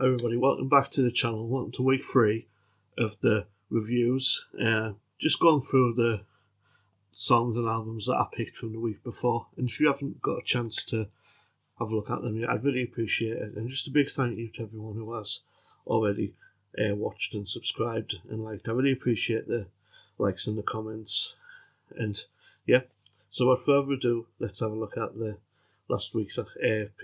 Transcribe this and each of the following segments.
Everybody, welcome back to the channel. Welcome to week 3 of the reviews. Just going through the songs and albums that I picked from the week before, and if you haven't got a chance to have a look at them yet, I'd really appreciate it. And just a big thank you to everyone who has already watched and subscribed and liked. I really appreciate the likes and the comments. And yeah, so without further ado, let's have a look at the last week's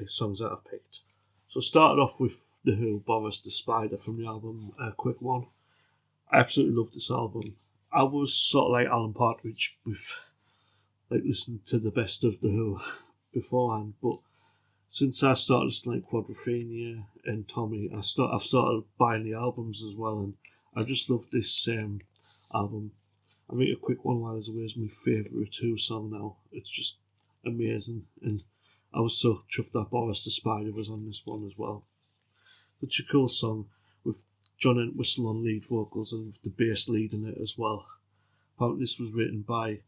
songs that I've picked. So started off with The Who, Boris the Spider from the album Quick One. I absolutely love this album. I was sort of like Alan Partridge with listening to the best of The Who beforehand, but since I started listening to Quadrophenia and Tommy, I've started buying the albums as well, and I just love this album. I think A Quick One While There's Away is my favourite Who song now. It's just amazing, and I was so chuffed that Boris the Spider was on this one as well. Such a cool song with John Entwistle on lead vocals and with the bass lead in it as well. Apparently this was written by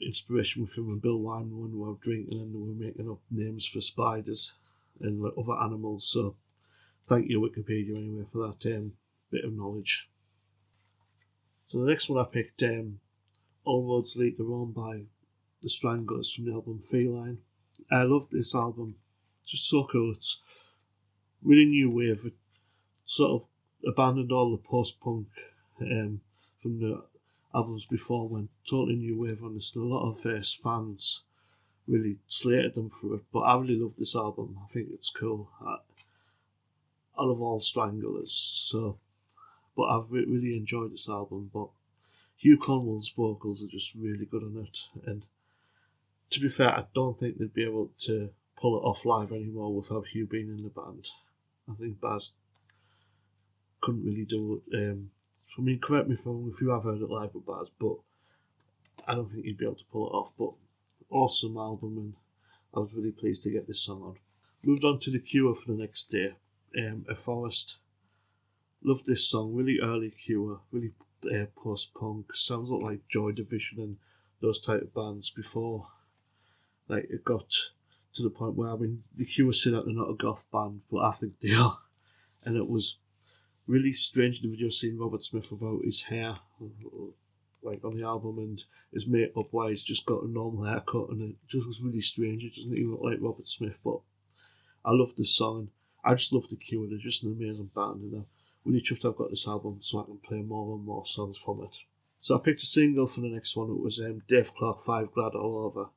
inspiration with him and Bill Wyman when they were drinking and they were making up names for spiders and other animals. So thank you Wikipedia anyway for that bit of knowledge. So the next one I picked, All Roads Lead to Rome by The Stranglers from the album Feline. I love this album. It's just so cool. It's really new wave. It sort of abandoned all the post-punk from the albums before, went totally new wave on this. And a lot of fans really slated them for it, but I really love this album. I think it's cool. I love all Stranglers, but I've really enjoyed this album. But Hugh Conwell's vocals are just really good on it, and to be fair, I don't think they'd be able to pull it off live anymore without Hugh being in the band. I think Baz couldn't really do it. I mean, correct me if you have heard it live with Baz, but I don't think he'd be able to pull it off. But awesome album, and I was really pleased to get this song on. Moved on to The Cure for the next day. A Forest. Loved this song. Really early Cure. Really post-punk. Sounds a lot like Joy Division and those type of bands before. It got to the point where, The Cure say that they're not a goth band, but I think they are. And it was really strange in the video seeing Robert Smith about his hair, on the album, and his makeup, why he's just got a normal haircut, and it just was really strange. It doesn't even look like Robert Smith, but I love this song. I just love The Cure. They're just an amazing band, and I'm really chuffed I've got this album so I can play more and more songs from it. So I picked a single for the next one. It was Dave Clark 5 Glad All Over.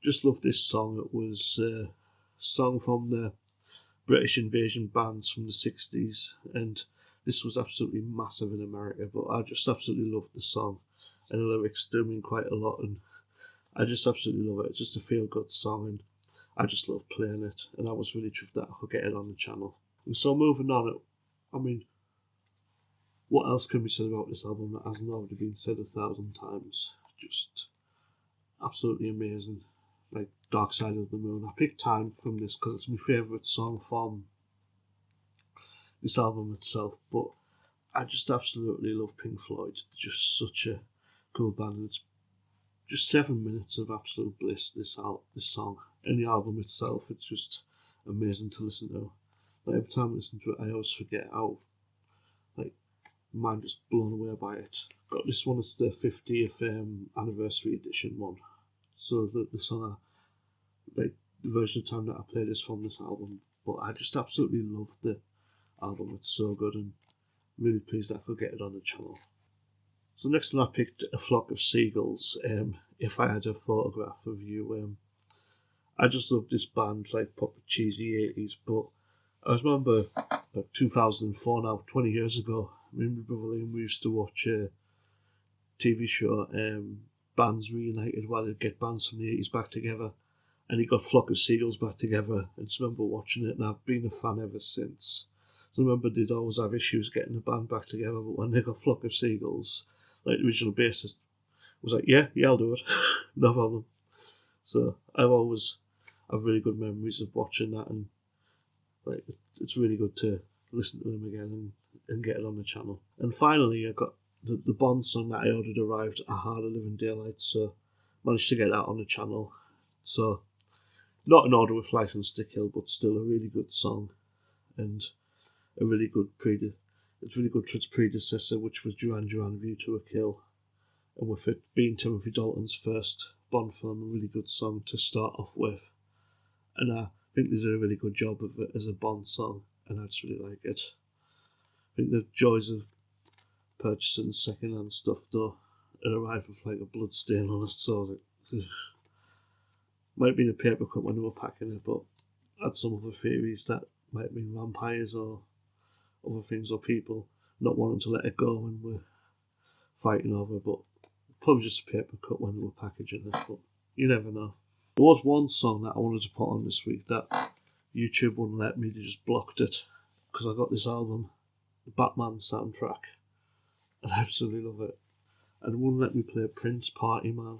Just love this song. It was a song from the British invasion bands from the 60s, and this was absolutely massive in America, but I just absolutely love the song, and the lyrics do mean quite a lot, and I just absolutely love it. It's just a feel-good song, and I just love playing it, and I was really chuffed that I could get it on the channel. And so moving on, what else can be said about this album that hasn't already been said 1,000 times? Just absolutely amazing. Like Dark Side of the Moon. I picked Time from this because it's my favourite song from this album itself, but I just absolutely love Pink Floyd. They're just such a cool band, and it's just 7 minutes of absolute bliss, this song. And the album itself, it's just amazing to listen to. Every time I listen to it, I always forget how mind just blown away by it. Got this one as the 50th anniversary edition one. So the song, the version of time that I played is from this album. But I just absolutely love the album. It's so good, and really pleased that I could get it on the channel. So next one I picked A Flock of Seagulls. If I Had a Photograph of You. I just love this band, proper cheesy 80s. But I remember about 2004 now, 20 years ago. Me and my brother Liam, we used to watch a TV show, Bands Reunited, where they'd get bands from the 80s back together, and he got Flock of Seagulls back together, and I remember watching it, and I've been a fan ever since. So I remember they'd always have issues getting the band back together, but when they got Flock of Seagulls, the original bassist was like, yeah, I'll do it, no problem. So I've really good memories of watching that, and it's really good to listen to them again and get it on the channel. And finally, I got the Bond song that I ordered arrived, A Harder Living Daylight, so managed to get that on the channel. So not an order with License to Kill, but still a really good song. And a really good it's really good for its predecessor, which was Duran Duran View to a Kill, and with it being Timothy Dalton's first Bond film, a really good song to start off with. And I think they did a really good job of it as a Bond song, and I just really like it. I think the joys of purchasing second-hand stuff, though, it arrived with like a blood stain on it, so it might be in a paper cut when they were packing it, but I had some other theories that might have been vampires or other things, or people not wanting to let it go when we're fighting over it, but probably just a paper cut when they were packaging it, but you never know. There was one song that I wanted to put on this week that YouTube wouldn't let me, they just blocked it, because I got this album, the Batman soundtrack, and I absolutely love it. And it wouldn't let me play Prince Party Man.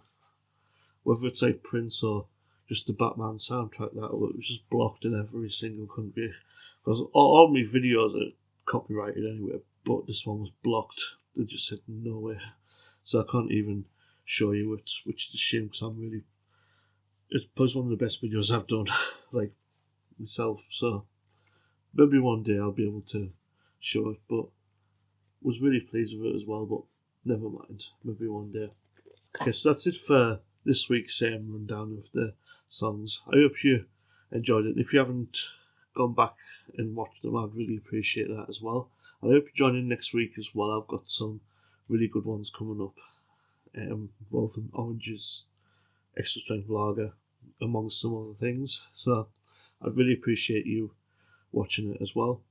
Whether it's like Prince or just the Batman soundtrack, that was just blocked in every single country. Because all my videos are copyrighted anyway, but this one was blocked. They just said no way. So I can't even show you it, which is a shame, because it's probably one of the best videos I've done, like myself. So maybe one day I'll be able to show it, but was really pleased with it as well, but never mind, maybe one day. Okay, so that's it for this week's rundown of the songs. I hope you enjoyed it. If you haven't gone back and watched them, I'd really appreciate that as well. I hope you join in next week as well. I've got some really good ones coming up, involving oranges, extra strength lager, amongst some other things. So I'd really appreciate you watching it as well.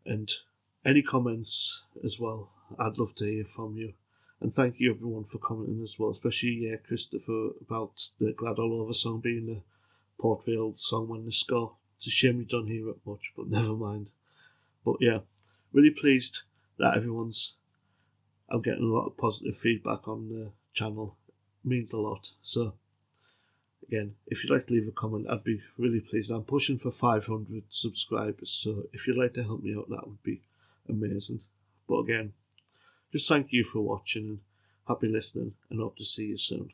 And any comments as well, I'd love to hear from you. And thank you everyone for commenting as well, especially Christopher about the Glad All Over song being the Port Vale song when they score. It's a shame we don't hear it much, but never mind. But yeah, really pleased that I'm getting a lot of positive feedback on the channel. It means a lot. So again, if you'd like to leave a comment, I'd be really pleased. I'm pushing for 500 subscribers, so if you'd like to help me out, that would be amazing. But again, just thank you for watching and happy listening, and hope to see you soon.